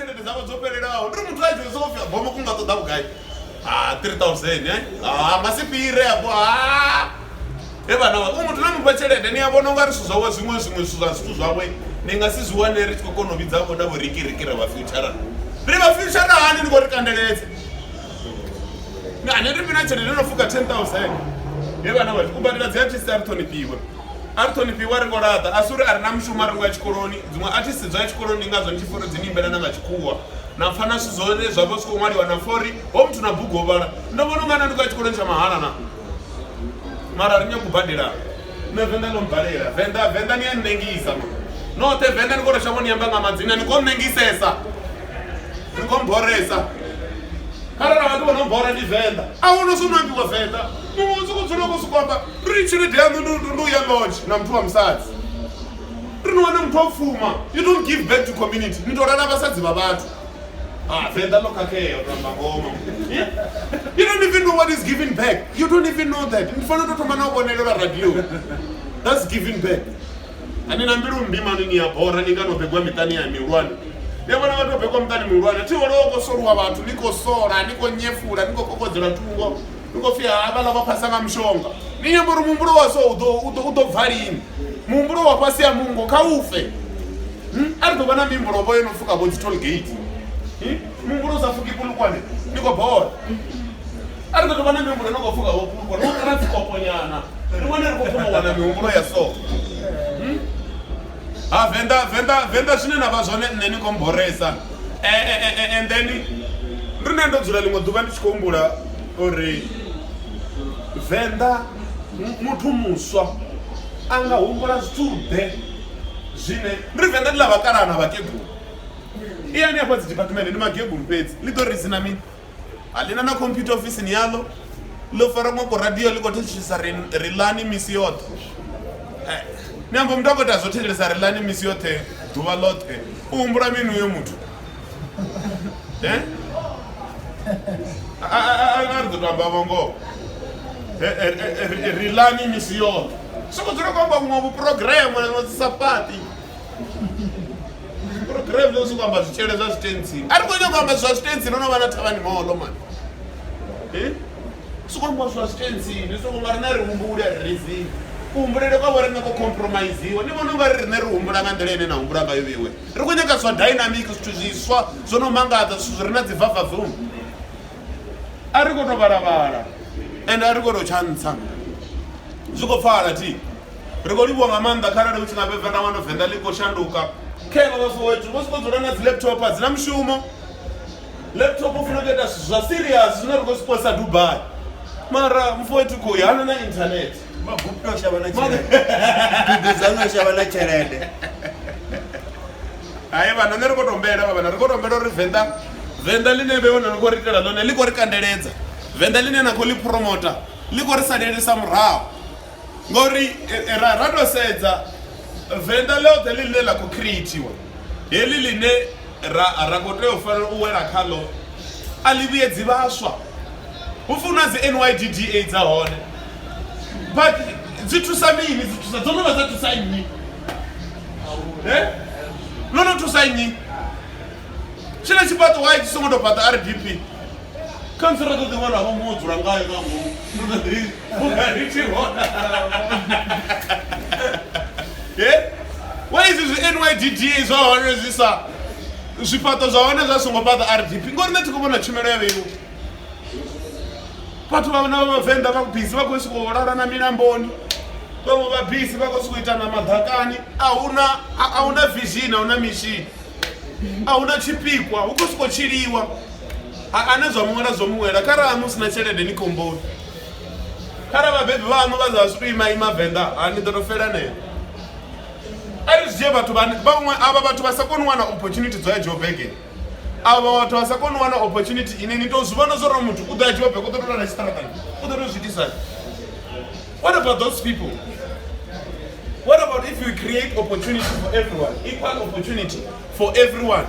chelete dzavo dzopererawo ndiri muthu aizosofia bhomo kungatoda kugai 3000 masipire apo evana umuthu namupa chelete niyavona ungari zvinhu zvavo zvimwe zvazvitu zvakwe ningasizviwaneri tikokonomi dzavo davo rikirikira vafuturana riri vafuturana hani ndikorikanderedza haniripina chelete ndinofuka 10,000 evana vachi kubandira dziartist aritonipiwe ringorada asi uri arina mushumo aringo yachikoroni dzimwe artist dzachikoroni ingazo ndichiforo dzinimbera nangachikuwa namfana zvizore zvavo svikomwariwa nafori womuthu nabhugovala ndovona ungana ndiko yachikoroni chamaharana mara rinyakubhadhira nevenda lombharira venda niyanengisa note venda nikoroshavoni yambanga madzina nikomnengisesa nikomboresa karara vantu vanombora ndivenda aunosunambiwa venda muuzikudzinokusukwamba richiridi yanu nduyaloji namuthu wa musadzi rinowana muthu wapfuma. You don't give back to community nitorana vasadzi vavantu venda lokakeyo rambangoma. You don't even know what is giving back. You don't even know that. Ndifana totoma naubonelera radio. That's giving back. Anina mbiru ndima niyabhora ninganobhegwa mitani ya miurwani yavona vatobhekwa mutani miurwani tiwonookosorwa vantu nikosora nikonyefura nikokokodzera tungo nikofia vala vapasanga mushonga ninyambori mumbulo waso udobvarini mumbulo wapasi ya mungu kaufe aritovana mimbulovo inofuka vo dzitolgate mumbulo usafuki pulukwane nikobhora aritotovana mimbulo inokofuka vo pulukwane nokanatsikoponyana niwone rikopfumawana mimbulo yaso venda zvine navazvone nenikomboresa and then rinendodzura limwe dhuva ndichikumbura uri venda muthu muswa angahumbura zvitude zvine ndiri venda ndilavakarana vakeguru iyani yapa dzidepartment ndimageguru pedzi litorisina mini halina na computer office ni yalo lofara mwako radio likotechisa rilani misi yote nyambo mtakoti azothelesa rilani misi yote dhuva lote uhumbura minu yemuthu arizotamba vongo rilani misi yote sokodzira kwamba kumwe muprogram nodzisapati program losukwamba zvichere zvazvitenzi ari kunya kwamba zvazvitenzi nonovana tavani maolo mani sukwamba zvazvitenzi nesokunga rina rihumburi aririzivi kuhumbulele kwavo rinakocompromisewa nivona unga riri nerihumbula nga ndlela ine nahumbula ngayo viwe ri kunyeka swa dynamic swithu zviswa zvonomangadza swithu zvi ri na dzivhavhavhum ari kotovaravara ende ari kotochanisa zvikopfala ti rikoliwa nga maanda kharali uchinga vevenda wanovhenda likoshanduka keva vafo wetu vosikodzora na dzilaptop adzina mushumo laptop ufuna kuita zva serious zvine rikosiposa Dubai mara mfo wetu koyi hana na internet magupu shabana cherede tuzanga shabana cherede ayi vana nerikotombera vana rikotombera ri venda line veona nikoritela lone likorikandeledza venda line nako lipromota likorisadelisa muraho ngori ratosedza venda leote liline lakocreatiwa heli line rakoteofanira uwera khalo alivuyedzi vaswa ufuna dzi-NYDDA dzahone but dzithusa mini dzithusa dzonova dzathusa nyi nonothusa nyi chile chipato wayi chisongotobhata RDP kansira todiwana avo muodzura ngayo kaungarichihona waizvi zvi-NYDDA zvahone zvisa zvipato zvahone zvasongobhata RDP ngori netikuvona chimero yaveyo pato vana vavavhenda vakubhisi vakosikoorara naminamboni vamwe vabhisi vakosikuita namadhakani hauna vision hauna mishini hauna chipikwa ukosikochiriwa ane zvamuwera zvomuwera kara hamusina cherede nikomboni kara vabhebhi vano vazasvikuimaima vhenda hanidorofera neyo ari zviye vatu vamwe ava vatu vasakoniwana opportunity dzoyajobegen ava vatu vasakoniwana opportunity ineni ndozvivona zvorora muntu kudayajobe kutorora chitaratani kutorozvidisani. What about those people? What about if we create opportunity for everyone, equal opportunity for everyone?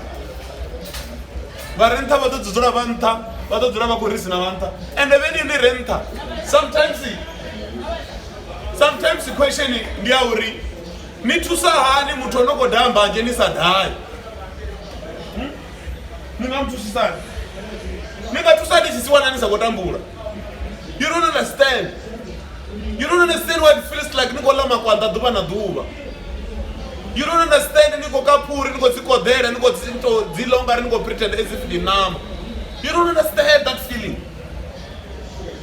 Varenta vatodzora vanta vatodzora vakurisina vanta and when in the renta sometimes the question ndiyauri nitusa hani muntu onokodhamba nje nisadhai Ningamtwisisani. Ningatwisani chisiwananisa kotambula. You don't understand. You don't understand what it feels like nikola makwanda duva na duva. You don't understand niko kapuri, niko zikodera, niko zilonga, niko pretend as if you numb. You don't understand that feeling.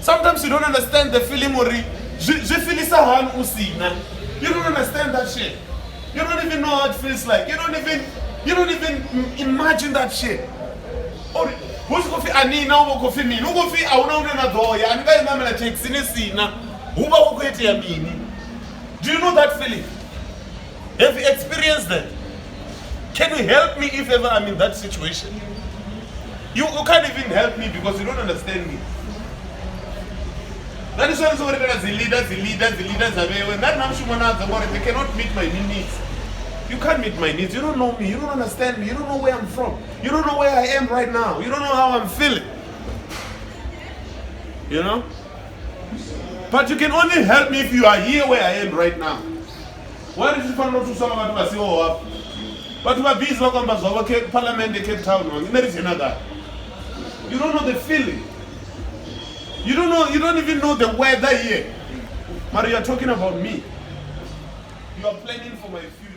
Sometimes you don't understand the feeling or je feel sahan usina. You don't understand that shit. You don't even know how it feels like. You don't even imagine that shit. Or who's coffee anina ubo coffee mini. Ubo coffee auna una doya. Anga ina mena taxi ni sina. Uba uko eti ya mini. Do you know that feeling? Have you experienced that? Can you help me if ever I'm in that situation? You can't even help me because you don't understand me. That is why the leaders are there. When that they cannot meet my needs. You can't meet my needs. You don't know me. You don't understand me. You don't know where I'm from. You don't know where I am right now. You don't know how I'm feeling. You know? But you can only help me if you are here where I am right now. Why did you find out to some of us? But we are busy about Parliament in Cape Town. You don't know the feeling. You don't even know the weather here. But you are talking about me. You are planning for my future.